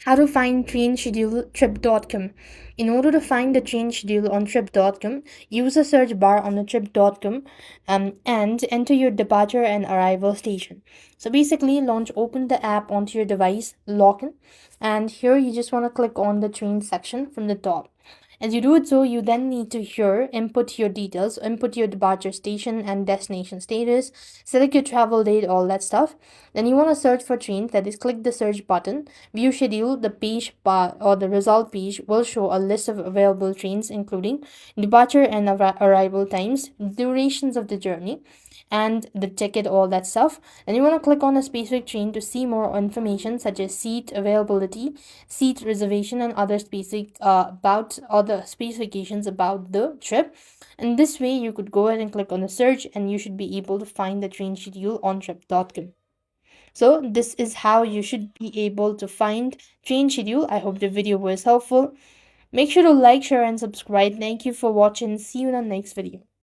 How to find train schedule trip.com. In order to find the train schedule on trip.com, use the search bar on the trip.com and enter your departure and arrival station. So basically, open the app onto your device, log in, and here you just want to click on the train section from the top. As you do it so, you then need to here input your details, input your departure station and destination status, select your travel date, all that stuff. Then you want to search for trains, that is, click the search button, view schedule, the page bar or the result page will show a list of available trains, including departure and arrival times, durations of the journey, and the ticket, all that stuff. Then you want to click on a specific train to see more information such as seat availability, seat reservation, and other specific about other specifications about the trip. And this way you could go ahead and click on the search and you should be able to find the train schedule on trip.com. So this is how you should be able to find train schedule. I hope the video was helpful. Make sure to like, share, and subscribe. Thank you for watching. See you in the next video.